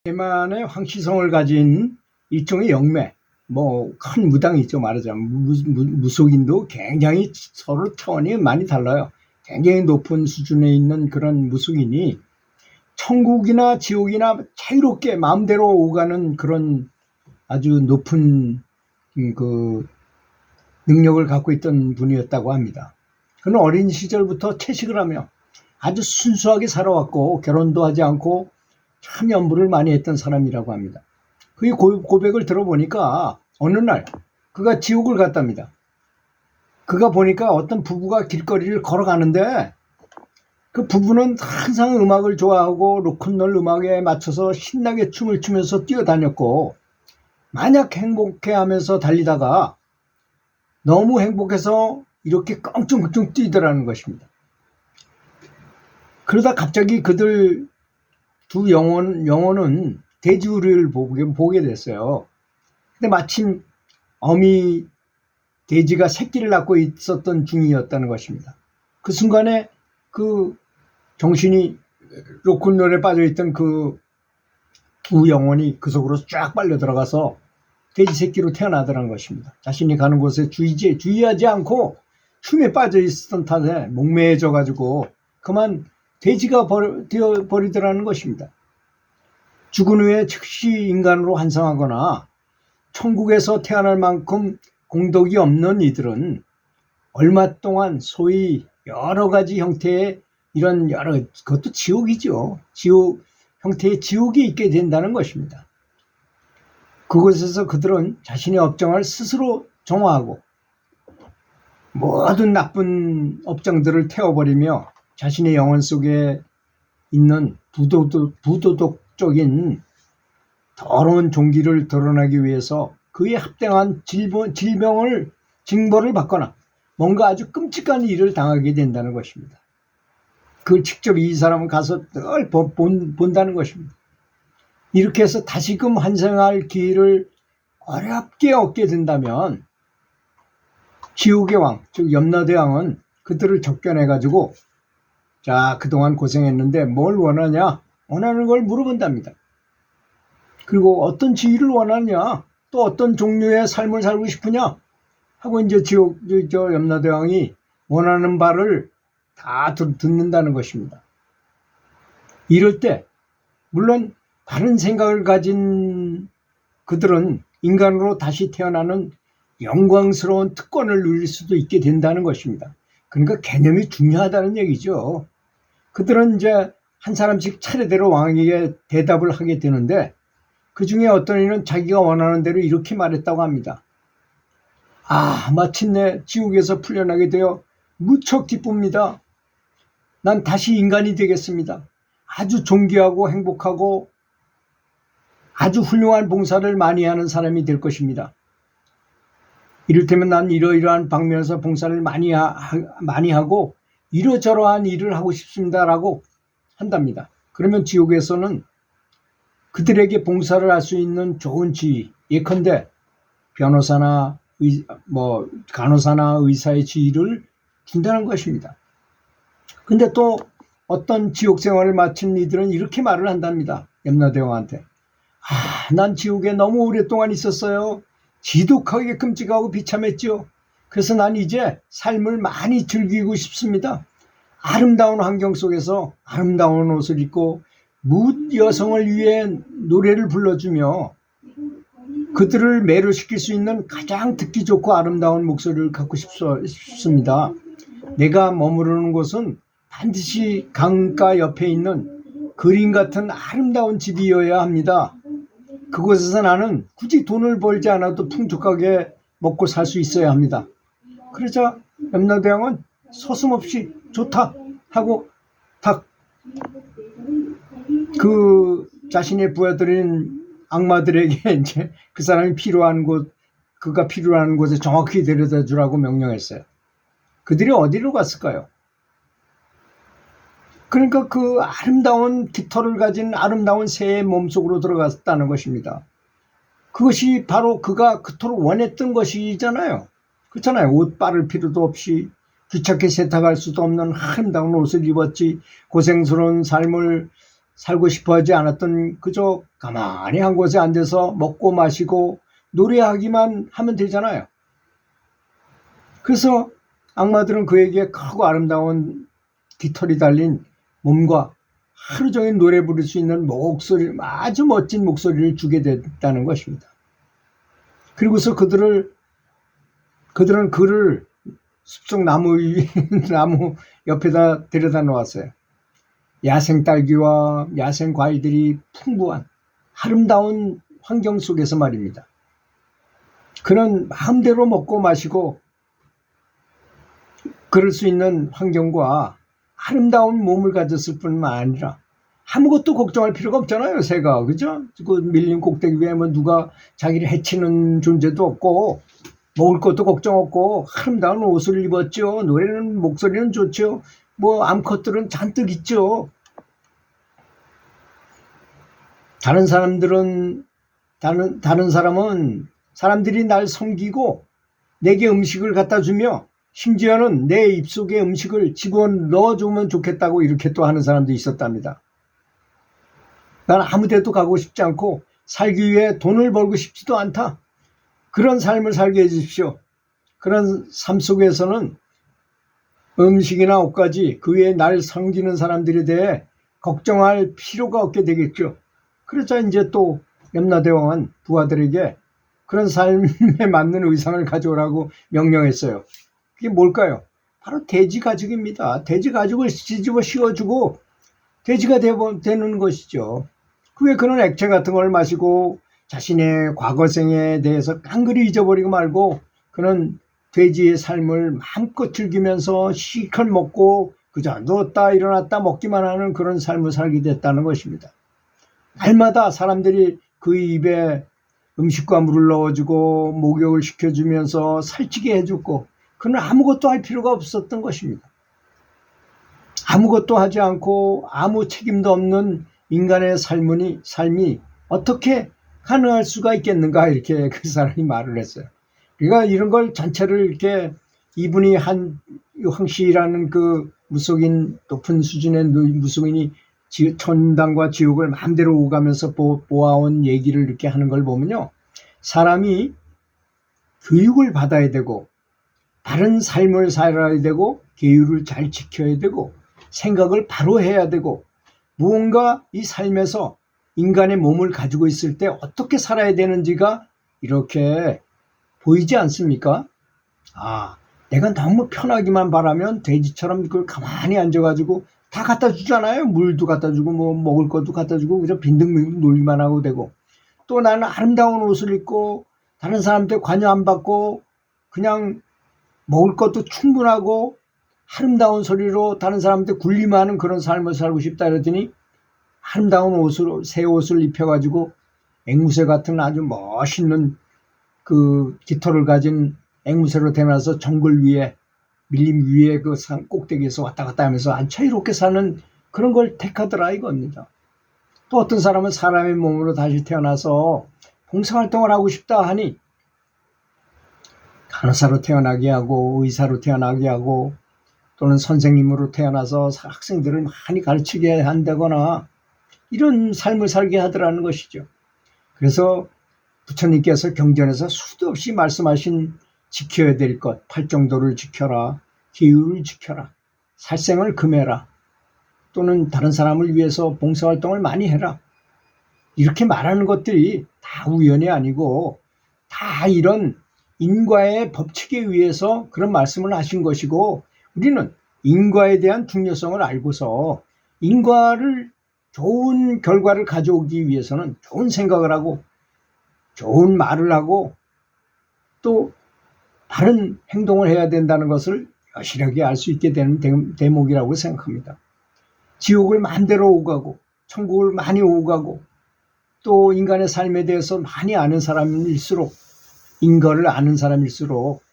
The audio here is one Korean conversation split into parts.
대만의 황치성을 가진 일종의 영매, 큰 무당이 있죠. 말하자면 무속인도 굉장히 서로 차원이 많이 달라요. 굉장히 높은 수준에 있는 그런 무속인이 천국이나 지옥이나 자유롭게 마음대로 오가는 그런 아주 높은 그 능력을 갖고 있던 분이었다고 합니다. 그는 어린 시절부터 채식을 하며 아주 순수하게 살아왔고 결혼도 하지 않고 참 연부를 많이 했던 사람이라고 합니다. 그 고백을 들어보니까 어느 날 그가 지옥을 갔답니다. 그가 보니까 어떤 부부가 길거리를 걸어가는데 그 부부는 항상 음악을 좋아하고 로큰롤 음악에 맞춰서 신나게 춤을 추면서 뛰어다녔고 마냥 행복해하면서 달리다가 너무 행복해서 이렇게 껑충껑충 뛰더라는 것입니다. 그러다 갑자기 그들 두 영혼은 돼지우리를 보게 됐어요. 근데 마침 어미 돼지가 새끼를 낳고 있었던 중이었다는 것입니다. 그 순간에 그 정신이 로큰롤에 빠져있던 그 두 영혼이 그 속으로 쫙 빨려 들어가서 돼지 새끼로 태어나더라는 것입니다. 자신이 가는 곳에 주의하지 않고 춤에 빠져 있었던 탓에 목매해져 가지고 그만 돼지가 되어버리더라는 것입니다. 죽은 후에 즉시 인간으로 환생하거나 천국에서 태어날 만큼 공덕이 없는 이들은 얼마 동안 소위 여러 가지 형태의 그것도 지옥이죠. 지옥 형태의 지옥이 있게 된다는 것입니다. 그곳에서 그들은 자신의 업장을 스스로 정화하고 모든 나쁜 업장들을 태워버리며 자신의 영혼 속에 있는 부도덕적인 더러운 종기를 드러나기 위해서 그에 합당한 징벌을 받거나 뭔가 아주 끔찍한 일을 당하게 된다는 것입니다. 그걸 직접 이 사람은 가서 늘 본다는 것입니다. 이렇게 해서 다시금 환생할 기회를 어렵게 얻게 된다면 지옥의 왕, 즉 염라대왕은 그들을 접견해가지고 자, 그동안 고생했는데 뭘 원하냐? 원하는 걸 물어본답니다. 그리고 어떤 지위를 원하냐? 또 어떤 종류의 삶을 살고 싶으냐? 하고 이제 염라대왕이 원하는 바를 다 듣는다는 것입니다. 이럴 때 물론 바른 생각을 가진 그들은 인간으로 다시 태어나는 영광스러운 특권을 누릴 수도 있게 된다는 것입니다. 그러니까 개념이 중요하다는 얘기죠. 그들은 이제 한 사람씩 차례대로 왕에게 대답을 하게 되는데 그 중에 어떤 이는 자기가 원하는 대로 이렇게 말했다고 합니다. 마침내 지옥에서 풀려나게 되어 무척 기쁩니다. 난 다시 인간이 되겠습니다. 아주 존귀하고 행복하고 아주 훌륭한 봉사를 많이 하는 사람이 될 것입니다. 이를테면 난 이러이러한 방면에서 봉사를 많이 하고 이러저러한 일을 하고 싶습니다라고 한답니다. 그러면 지옥에서는 그들에게 봉사를 할 수 있는 좋은 지위, 예컨대 변호사나 간호사나 의사의 지위를 준다는 것입니다. 근데 또 어떤 지옥 생활을 마친 이들은 이렇게 말을 한답니다. 염라대왕한테. 난 지옥에 너무 오랫동안 있었어요. 지독하게 끔찍하고 비참했죠. 그래서 난 이제 삶을 많이 즐기고 싶습니다. 아름다운 환경 속에서 아름다운 옷을 입고 뭇 여성을 위해 노래를 불러주며 그들을 매료시킬 수 있는 가장 듣기 좋고 아름다운 목소리를 갖고 싶습니다. 내가 머무르는 곳은 반드시 강가 옆에 있는 그림 같은 아름다운 집이어야 합니다. 그곳에서 나는 굳이 돈을 벌지 않아도 풍족하게 먹고 살 수 있어야 합니다. 그러자 염라대왕은 서슴없이 좋다 하고 자신의 부하들인 악마들에게 이제 그 사람이 그가 필요한 곳에 정확히 데려다 주라고 명령했어요. 그들이 어디로 갔을까요? 그러니까 그 아름다운 깃털을 가진 아름다운 새의 몸속으로 들어갔다는 것입니다. 그것이 바로 그가 그토록 원했던 것이잖아요. 그렇잖아요. 옷 빠를 필요도 없이 귀찮게 세탁할 수도 없는 아름다운 옷을 입었지, 고생스러운 삶을 살고 싶어 하지 않았던 그저 가만히 한 곳에 앉아서 먹고 마시고 노래하기만 하면 되잖아요. 그래서 악마들은 그에게 크고 아름다운 깃털이 달린 몸과 하루 종일 노래 부를 수 있는 목소리, 아주 멋진 목소리를 주게 됐다는 것입니다. 그리고서 그들은 그를 숲속 나무 옆에다 데려다 놓았어요. 야생 딸기와 야생 과일들이 풍부한 아름다운 환경 속에서 말입니다. 그는 마음대로 먹고 마시고 그럴 수 있는 환경과 아름다운 몸을 가졌을 뿐만 아니라 아무것도 걱정할 필요가 없잖아요. 새가, 그죠? 그 밀림 꼭대기 위에 뭐 누가 자기를 해치는 존재도 없고 먹을 것도 걱정 없고 아름다운 옷을 입었죠. 노래는 목소리는 좋죠. 뭐 암컷들은 잔뜩 있죠. 다른 사람은 사람들이 날 섬기고 내게 음식을 갖다 주며 심지어는 내 입속에 음식을 집어넣어 주면 좋겠다고 이렇게 또 하는 사람도 있었답니다. 난 아무 데도 가고 싶지 않고 살기 위해 돈을 벌고 싶지도 않다. 그런 삶을 살게 해주십시오. 그런 삶 속에서는 음식이나 옷까지 그 외에 날 섬기는 사람들에 대해 걱정할 필요가 없게 되겠죠. 그러자 이제 또 염라대왕은 부하들에게 그런 삶에 맞는 의상을 가져오라고 명령했어요. 그게 뭘까요? 바로 돼지 가죽입니다. 돼지 가죽을 뒤집어 씌워주고 돼지가 되는 것이죠. 그 후에 그는 액체 같은 걸 마시고 자신의 과거생에 대해서 깡그리 잊어버리고 말고 그는 돼지의 삶을 마음껏 즐기면서 실컷 먹고 그저 누웠다 일어났다 먹기만 하는 그런 삶을 살게 됐다는 것입니다. 날마다 사람들이 그 입에 음식과 물을 넣어주고 목욕을 시켜주면서 살찌게 해주고 그는 아무것도 할 필요가 없었던 것입니다. 아무것도 하지 않고 아무 책임도 없는 인간의 삶이 어떻게 가능할 수가 있겠는가 이렇게 그 사람이 말을 했어요. 그러니까 이런 걸 전체를 이렇게 이분이 황씨라는 그 높은 수준의 무속인이 천당과 지옥을 마음대로 오가면서 보아온 얘기를 이렇게 하는 걸 보면요. 사람이 교육을 받아야 되고 바른 삶을 살아야 되고 계율을 잘 지켜야 되고 생각을 바로 해야 되고 무언가 이 삶에서 인간의 몸을 가지고 있을 때 어떻게 살아야 되는지가 이렇게 보이지 않습니까? 내가 너무 편하기만 바라면 돼지처럼 그걸 가만히 앉아가지고 다 갖다 주잖아요. 물도 갖다 주고 뭐 먹을 것도 갖다 주고 그저 빈둥빈둥 놀기만 하고 되고 또 나는 아름다운 옷을 입고 다른 사람한테 관여 안 받고 그냥 먹을 것도 충분하고 아름다운 소리로 다른 사람한테 굴림하는 그런 삶을 살고 싶다 그러더니 아름다운 새 옷을 입혀가지고 앵무새 같은 아주 멋있는 그 깃털을 가진 앵무새로 태어나서 정글 위에 밀림 위에 그 산 꼭대기에서 왔다 갔다 하면서 아주 자유롭게 사는 그런 걸 택하더라 이겁니다. 또 어떤 사람은 사람의 몸으로 다시 태어나서 봉사활동을 하고 싶다 하니 간호사로 태어나게 하고 의사로 태어나게 하고 또는 선생님으로 태어나서 학생들을 많이 가르치게 한다거나 이런 삶을 살게 하더라는 것이죠. 그래서 부처님께서 경전에서 수도 없이 말씀하신 지켜야 될 것, 팔정도를 지켜라, 계율을 지켜라, 살생을 금해라, 또는 다른 사람을 위해서 봉사활동을 많이 해라. 이렇게 말하는 것들이 다 우연이 아니고 다 이런 인과의 법칙에 의해서 그런 말씀을 하신 것이고 우리는 인과에 대한 중요성을 알고서 인과를 좋은 결과를 가져오기 위해서는 좋은 생각을 하고 좋은 말을 하고 또 바른 행동을 해야 된다는 것을 여실하게 알 수 있게 되는 대목이라고 생각합니다. 지옥을 마음대로 오고 가고 천국을 많이 오고 가고 또 인간의 삶에 대해서 많이 아는 사람일수록 인거를 아는 사람일수록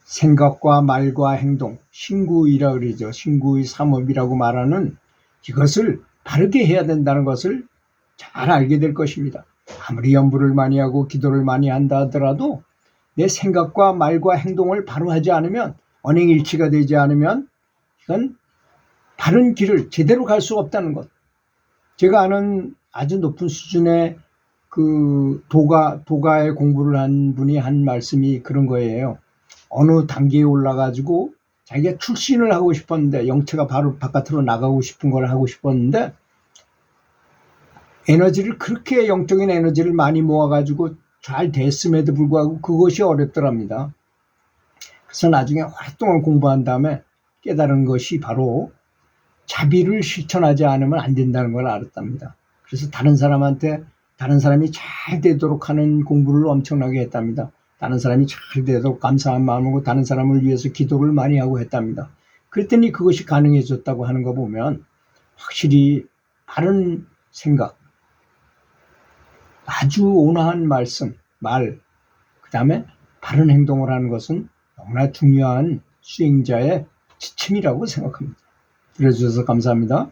생각과 말과 행동, 신구이라 그러죠. 신구의 삼업이라고 말하는 이것을 바르게 해야 된다는 것을 잘 알게 될 것입니다. 아무리 연부를 많이 하고 기도를 많이 한다 하더라도 내 생각과 말과 행동을 바로 하지 않으면 언행일치가 되지 않으면 이건 바른 길을 제대로 갈 수 없다는 것. 제가 아는 아주 높은 수준의 그 도가의 공부를 한 분이 한 말씀이 그런 거예요. 어느 단계에 올라가지고 자기가 출신을 하고 싶었는데 영체가 바로 바깥으로 나가고 싶은 걸 하고 싶었는데 에너지를 그렇게 영적인 에너지를 많이 모아가지고 잘 됐음에도 불구하고 그것이 어렵더랍니다. 그래서 나중에 오랫동안 공부한 다음에 깨달은 것이 바로 자비를 실천하지 않으면 안 된다는 걸 알았답니다. 그래서 다른 사람이 잘 되도록 하는 공부를 엄청나게 했답니다. 다른 사람이 잘 되도록 감사한 마음으로 다른 사람을 위해서 기도를 많이 하고 했답니다. 그랬더니 그것이 가능해졌다고 하는 거 보면 확실히 바른 생각, 아주 온화한 그 다음에 바른 행동을 하는 것은 너무나 중요한 수행자의 지침이라고 생각합니다. 들어주셔서 감사합니다.